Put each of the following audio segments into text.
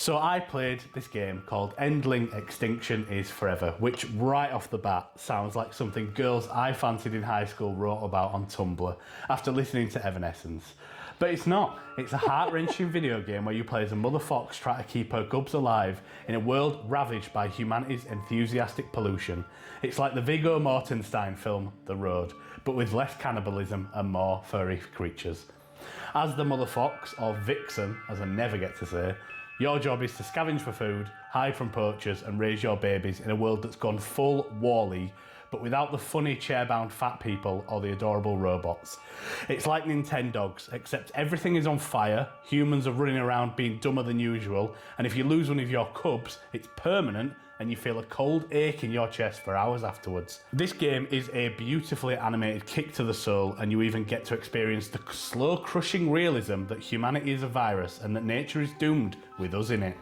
So I played this game called Endling, Extinction is Forever, which right off the bat sounds like something girls I fancied in high school wrote about on Tumblr after listening to Evanescence. But it's not. It's a heart-wrenching video game where you play as a mother fox trying to keep her cubs alive in a world ravaged by humanity's enthusiastic pollution. It's like the Viggo Mortensen film The Road, but with less cannibalism and more furry creatures. As the mother fox, or vixen as I never get to say, your job is to scavenge for food, hide from poachers and raise your babies in a world that's gone full Wall-E, but without the funny chair-bound fat people or the adorable robots. It's like Nintendogs, except everything is on fire, humans are running around being dumber than usual, and if you lose one of your cubs, it's permanent and you feel a cold ache in your chest for hours afterwards. This game is a beautifully animated kick to the soul, and you even get to experience the slow crushing realism that humanity is a virus and that nature is doomed with us in it.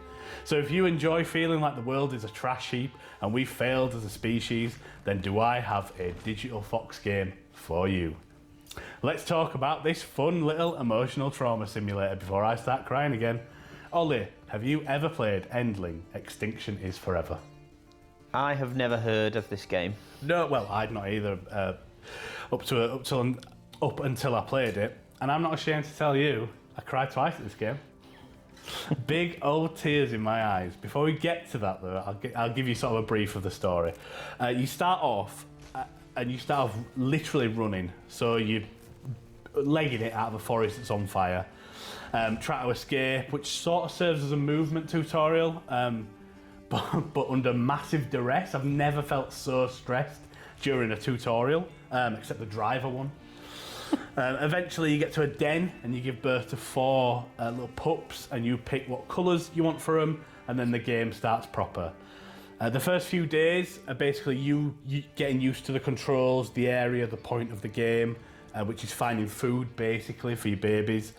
So if you enjoy feeling like the world is a trash heap and we've failed as a species, then do I have a digital fox game for you. Let's talk about this fun little emotional trauma simulator before I start crying again. Ollie, have you ever played Endling, Extinction is Forever? I have never heard of this game. No, well, I'd not either up until I played it. And I'm not ashamed to tell you, I cried twice at this game. Big old tears in my eyes. Before we get to that though, I'll give you sort of a brief of the story. You start off and you start off literally running. So you're legging it out of a forest that's on fire. Try to escape, which sort of serves as a movement tutorial, but under massive duress. I've never felt so stressed during a tutorial, except the driver one. Eventually you get to a den and you give birth to 4 little pups and you pick what colours you want for them, and then the game starts proper. The first few days are basically you getting used to the controls, the area, the point of the game, which is finding food basically for your babies.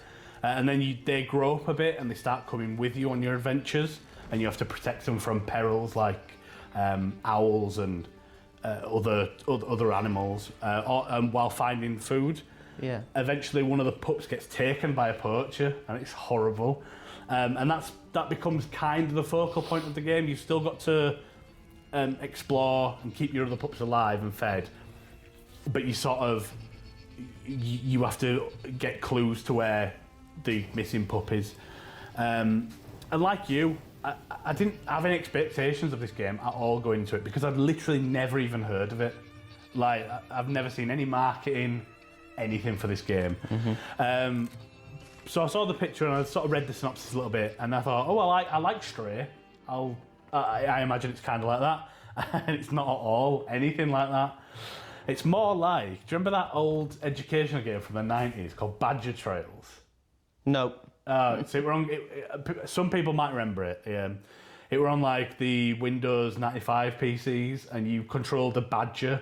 And then they grow up a bit and they start coming with you on your adventures, and you have to protect them from perils like owls and other animals, while finding food. Yeah. Eventually one of the pups gets taken by a poacher and it's horrible. And that becomes kind of the focal point of the game. You've still got to explore and keep your other pups alive and fed, but you sort of you have to get clues to where the missing pup is. And like you, I didn't have any expectations of this game at all going into it, because I'd literally never even heard of it. Like, I've never seen any marketing, anything for this game. Mm-hmm. So I saw the picture and I sort of read the synopsis a little bit, and I thought, oh, I like Stray. I imagine it's kind of like that. And it's not at all anything like that. It's more like, do you remember that old educational game from the 90s called Badger Trails? No. So it were on, some people might remember it. It were on like the Windows 95 PCs, and you controlled a badger,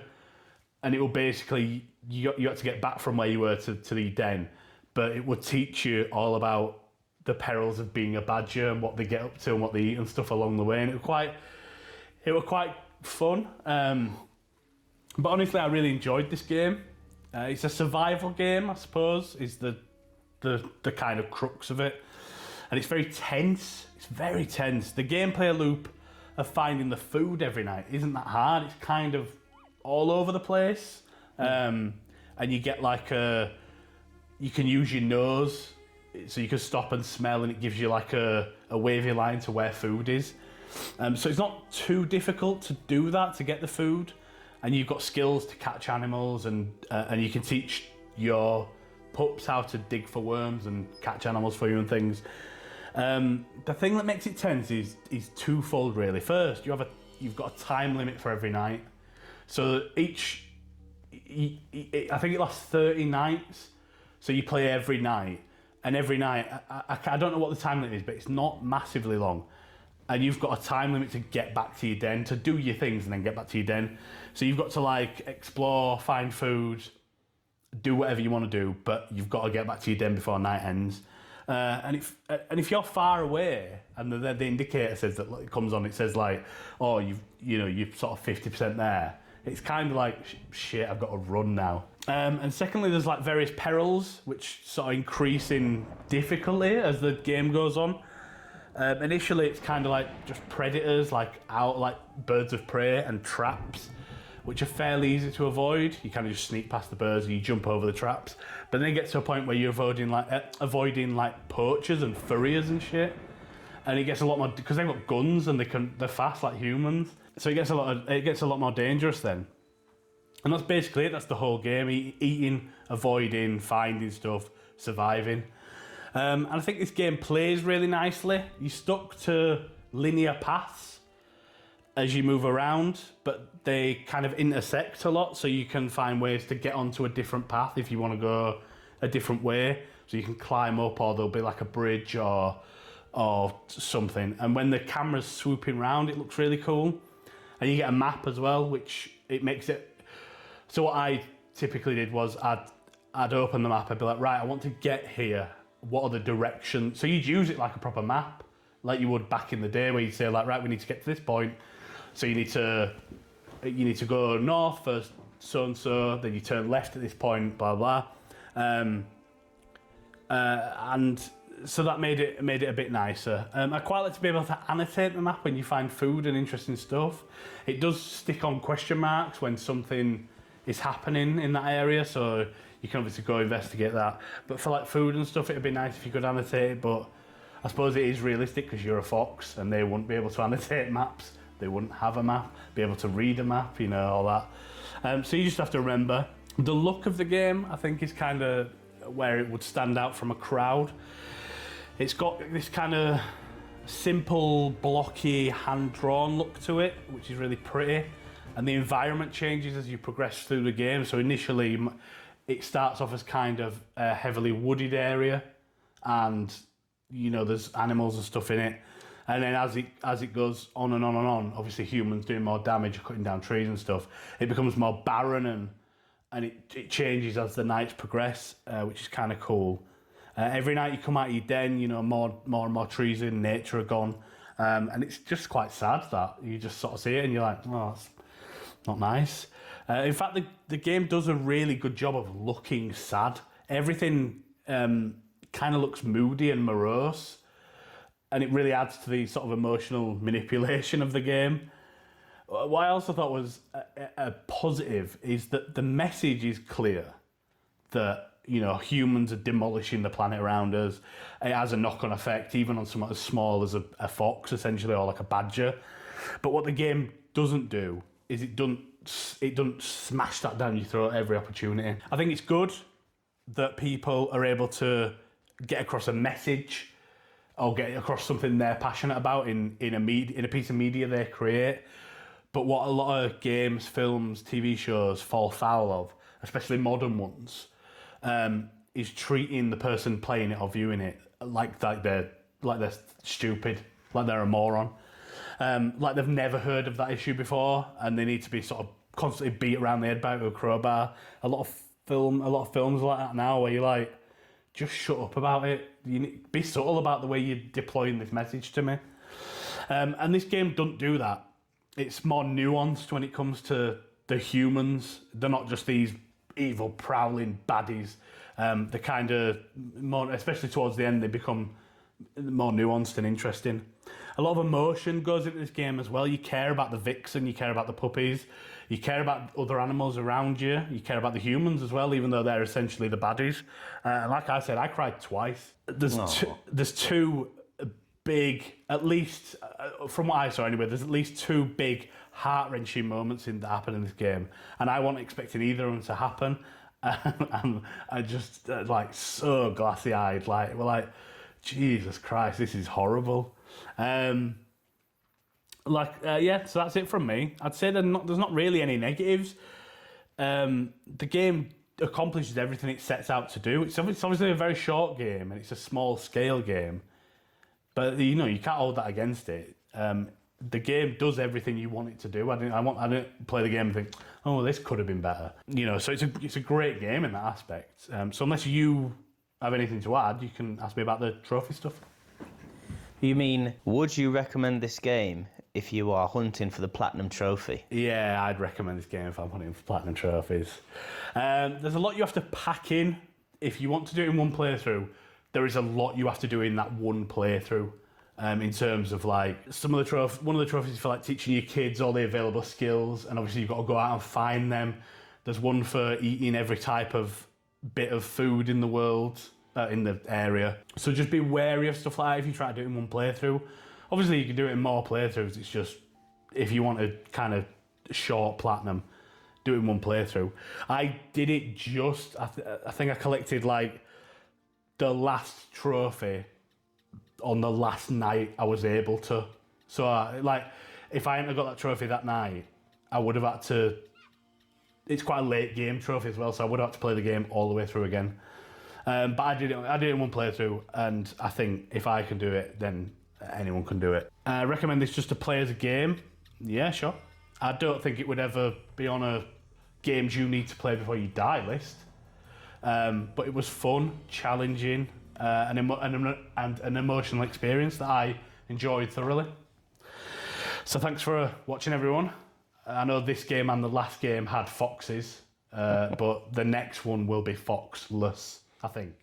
and it will basically, you had to get back from where you were to the den, but it would teach you all about the perils of being a badger and what they get up to and what they eat and stuff along the way, and it were quite fun. But honestly, I really enjoyed this game. It's a survival game, I suppose, is the kind of crux of it, and it's very tense. It's very tense. The gameplay loop of finding the food every night isn't that hard. It's kind of all over the place, and you get like you can use your nose, so you can stop and smell, and it gives you like a wavy line to where food is. So it's not too difficult to do that, to get the food, and you've got skills to catch animals, and you can teach your pups how to dig for worms and catch animals for you and things. The thing that makes it tense is twofold really. First, you've got a time limit for every night. So I think it lasts 30 nights. So you play every night, and every night, I don't know what the time limit is, but it's not massively long. And you've got a time limit to get back to your den, to do your things and then get back to your den. So you've got to like explore, find food, do whatever you want to do, but you've got to get back to your den before night ends. And if you're far away and the indicator says that, it comes on, it says like, oh, you're sort of 50% there, it's kind of like, shit, I've got to run now. And secondly, there's like various perils which sort of increase in difficulty as the game goes on. Initially, it's kind of like just predators, like birds of prey and traps, which are fairly easy to avoid. You kind of just sneak past the birds and you jump over the traps. But then it gets to a point where you're avoiding like poachers and furriers and shit. And it gets a lot more because they've got guns and they're fast like humans. So it gets a lot more dangerous then. And that's basically it. That's the whole game: eating, avoiding, finding stuff, surviving. And I think this game plays really nicely. You're stuck to linear paths as you move around, but they kind of intersect a lot, so you can find ways to get onto a different path if you want to go a different way. So you can climb up, or there'll be like a bridge or something. And when the camera's swooping around, it looks really cool. And you get a map as well, which it makes it. So what I typically did was I'd open the map. I'd be like, right, I want to get here. What are the directions? So you'd use it like a proper map, like you would back in the day, where you'd say like, right, we need to get to this point. So you need to go north first, so and so. Then you turn left at this point, blah blah. And so that made it a bit nicer. I quite like to be able to annotate the map when you find food and interesting stuff. It does stick on question marks when something is happening in that area, so you can obviously go investigate that. But for like food and stuff, it'd be nice if you could annotate it, but I suppose it is realistic because you're a fox and they wouldn't be able to annotate maps. They wouldn't have a map, be able to read a map, all that. So you just have to remember. The look of the game, I think, is kind of where it would stand out from a crowd. It's got this kind of simple, blocky, hand-drawn look to it, which is really pretty. And the environment changes as you progress through the game. So initially, it starts off as kind of a heavily wooded area, and there's animals and stuff in it. And then as it goes on and on and on, obviously humans doing more damage, cutting down trees and stuff, it becomes more barren and it changes as the nights progress, which is kind of cool. Every night you come out of your den, more and more trees in nature are gone, and it's just quite sad that you just sort of see it and you're like, oh, that's not nice. In fact, the game does a really good job of looking sad. Everything kind of looks moody and morose, and it really adds to the sort of emotional manipulation of the game. What I also thought was a positive is that the message is clear that humans are demolishing the planet around us. It has a knock-on effect, even on something as small as a fox, essentially, or like a badger. But what the game doesn't do is it doesn't smash that down your throat every opportunity. I think it's good that people are able to get across a message or get across something they're passionate about in a piece of media they create. But what a lot of games, films, TV shows fall foul of, especially modern ones, is treating the person playing it or viewing it like they're stupid, like they're a moron, like they've never heard of that issue before, and they need to be sort of constantly beat around the head by it with a crowbar. A lot of films are like that now, where you're like, just shut up about it. Be subtle about the way you're deploying this message to me. And this game doesn't do that. It's more nuanced when it comes to the humans. They're not just these evil, prowling baddies. They're kind of more, especially towards the end, they become more nuanced and interesting. A lot of emotion goes into this game as well. You care about the vixen, you care about the puppies, you care about other animals around you, you care about the humans as well, even though they're essentially the baddies. And like I said, I cried twice. There's two big, at least from what I saw anyway, there's at least two big heart-wrenching moments that happen in this game, and I wasn't expecting either of them to happen. And I just so glassy-eyed, we're like, Jesus Christ, this is horrible. So that's it from me. I'd say there's not really any negatives. The game accomplishes everything it sets out to do. It's obviously a very short game and it's a small scale game, but you can't hold that against it. The game does everything you want it to do. I didn't play the game and think, oh, this could have been better. So it's a great game in that aspect. So unless you have anything to add, you can ask me about the trophy stuff. You mean, would you recommend this game if you are hunting for the Platinum Trophy? Yeah, I'd recommend this game if I'm hunting for Platinum Trophies. There's a lot you have to pack in. If you want to do it in one playthrough, there is a lot you have to do in that one playthrough. in terms of like some of the one of the trophies for like teaching your kids all the available skills, and obviously you've got to go out and find them. There's one for eating every type of bit of food in the world, in the area. So just be wary of stuff like that if you try to do it in one playthrough. Obviously you can do it in more playthroughs, it's just if you want a kind of short platinum, do it in one playthrough. I did it just, I think I collected like the last trophy on the last night I was able to. So like, if I hadn't got that trophy that night, I would have had to, it's quite a late game trophy as well, so I would have had to play the game all the way through again. But I did it in one playthrough, and I think if I can do it, then anyone can do it. I recommend this just to play as a game. Yeah, sure. I don't think it would ever be on a games you need to play before you die list. But it was fun, challenging, and an emotional experience that I enjoyed thoroughly. So thanks for watching, everyone. I know this game and the last game had foxes, but the next one will be foxless, I think.